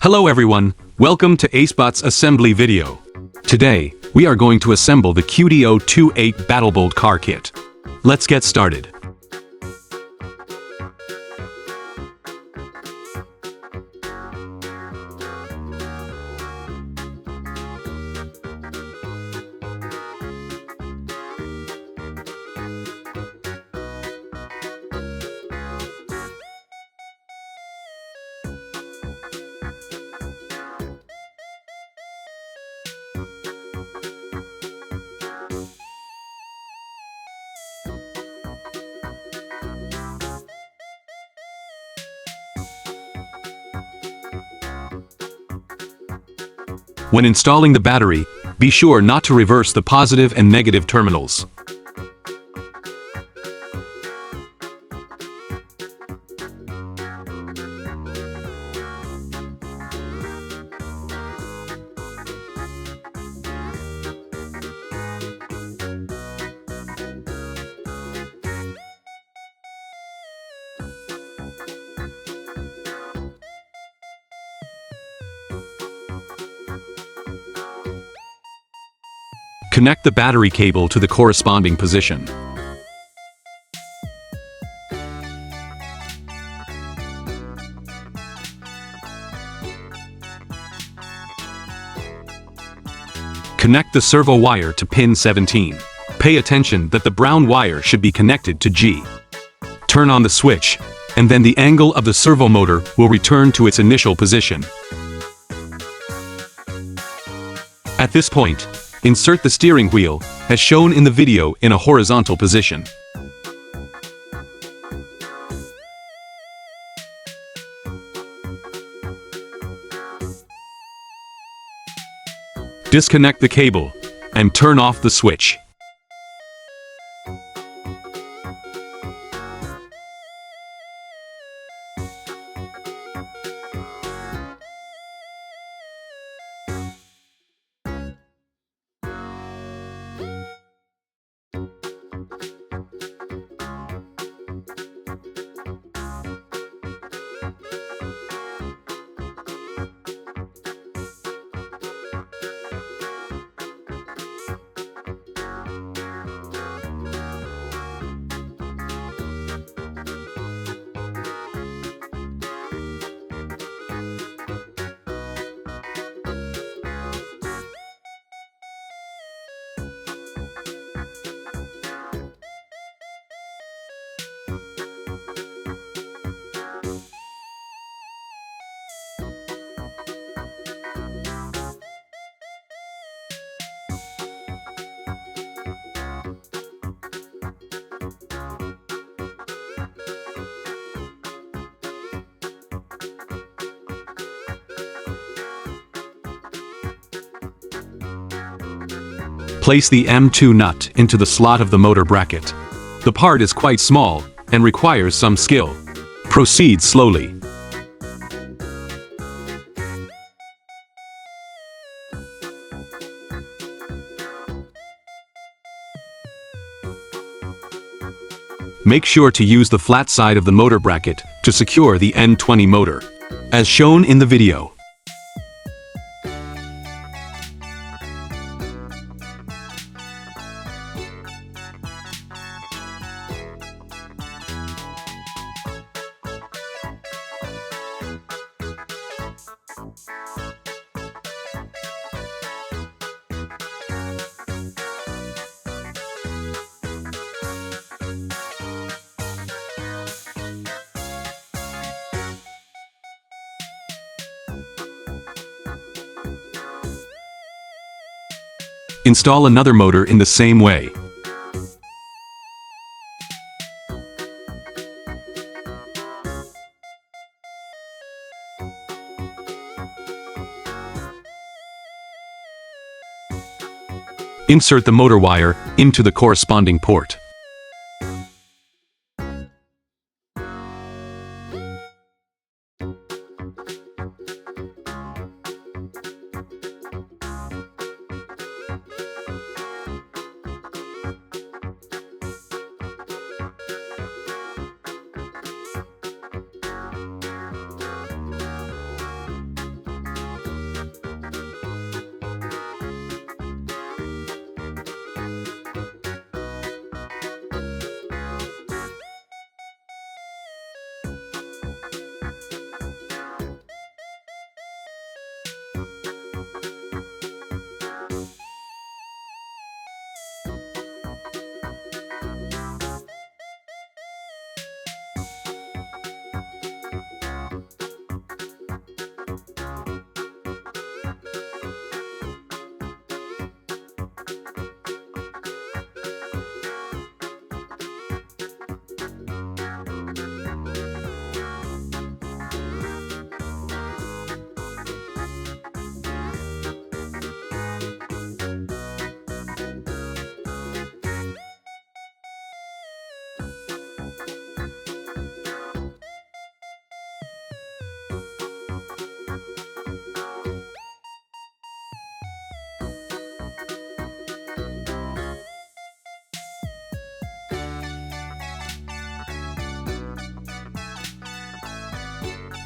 Hello everyone, welcome to ACEBOTT's assembly video. Today, we are going to assemble the QD028 BattleBolt car kit. Let's get started. When installing the battery, be sure not to reverse the positive and negative terminals. Connect the battery cable to the corresponding position. Connect the servo wire to pin 17. Pay attention that the brown wire should be connected to G. Turn on the switch, and then the angle of the servo motor will return to its initial position. At this point, insert the steering wheel, as shown in the video, in a horizontal position. Disconnect the cable, and turn off the switch. Place the M2 nut into the slot of the motor bracket. The part is quite small and requires some skill. Proceed slowly. Make sure to use the flat side of the motor bracket to secure the N20 motor, as shown in the video. Install another motor in the same way. Insert the motor wire into the corresponding port.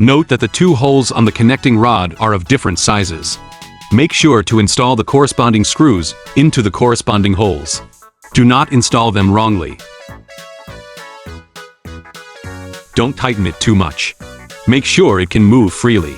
Note that the two holes on the connecting rod are of different sizes. Make sure to install the corresponding screws into the corresponding holes. Do not install them wrongly. Don't tighten it too much. Make sure it can move freely.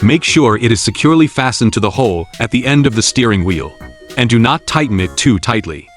Make sure it is securely fastened to the hole at the end of the steering wheel, and do not tighten it too tightly.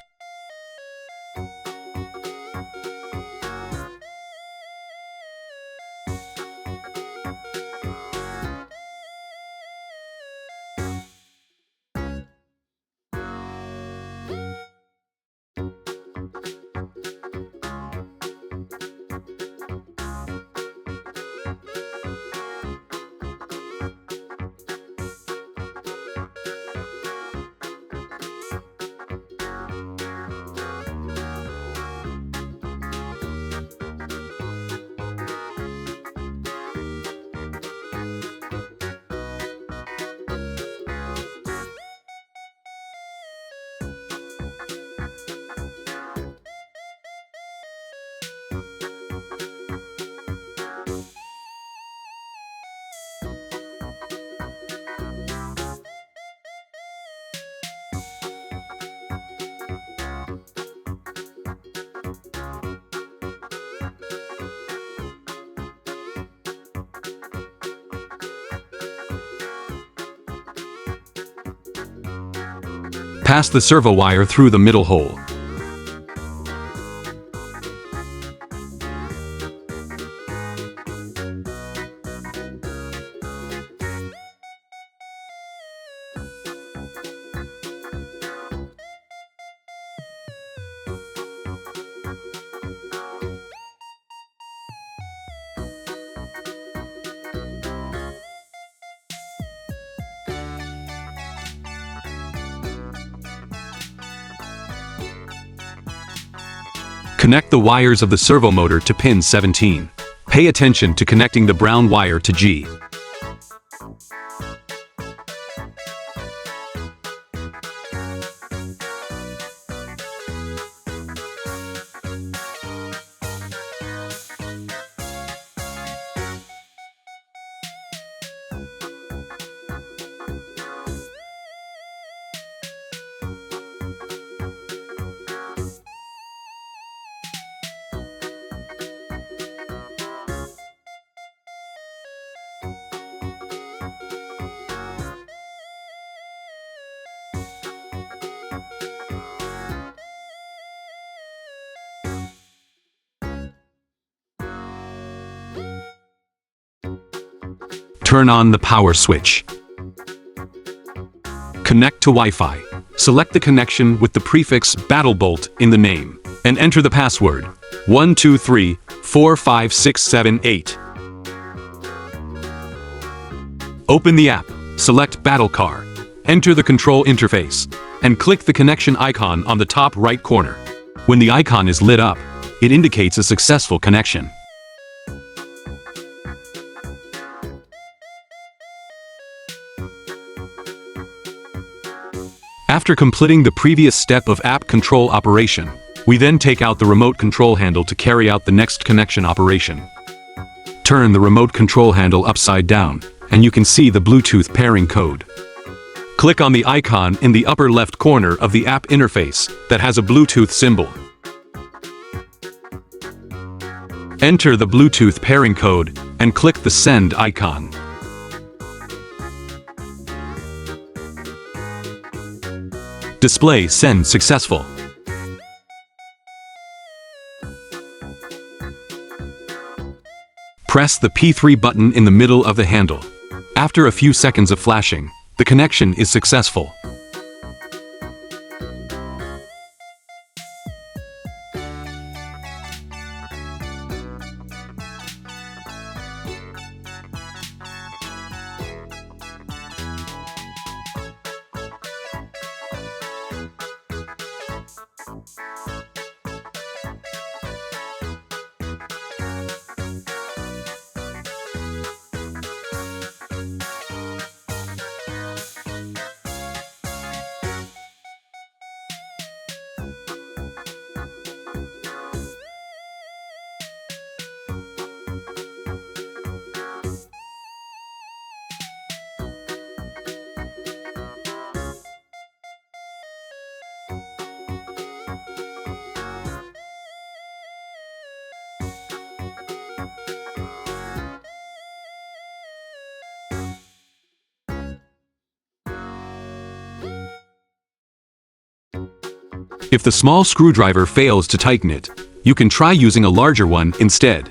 Pass the servo wire through the middle hole. Connect the wires of the servo motor to pin 17. Pay attention to connecting the brown wire to G. Turn on the power switch. Connect to Wi-Fi. Select the connection with the prefix BattleBolt in the name, and enter the password 12345678. Open the app, select Battle Car, enter the control interface, and click the connection icon on the top right corner. When the icon is lit up, it indicates a successful connection. After completing the previous step of app control operation, we then take out the remote control handle to carry out the next connection operation. Turn the remote control handle upside down, and you can see the Bluetooth pairing code. Click on the icon in the upper left corner of the app interface that has a Bluetooth symbol. Enter the Bluetooth pairing code and click the send icon. Display send successful. Press the P3 button in the middle of the handle. After a few seconds of flashing, the connection is successful. If the small screwdriver fails to tighten it, you can try using a larger one instead.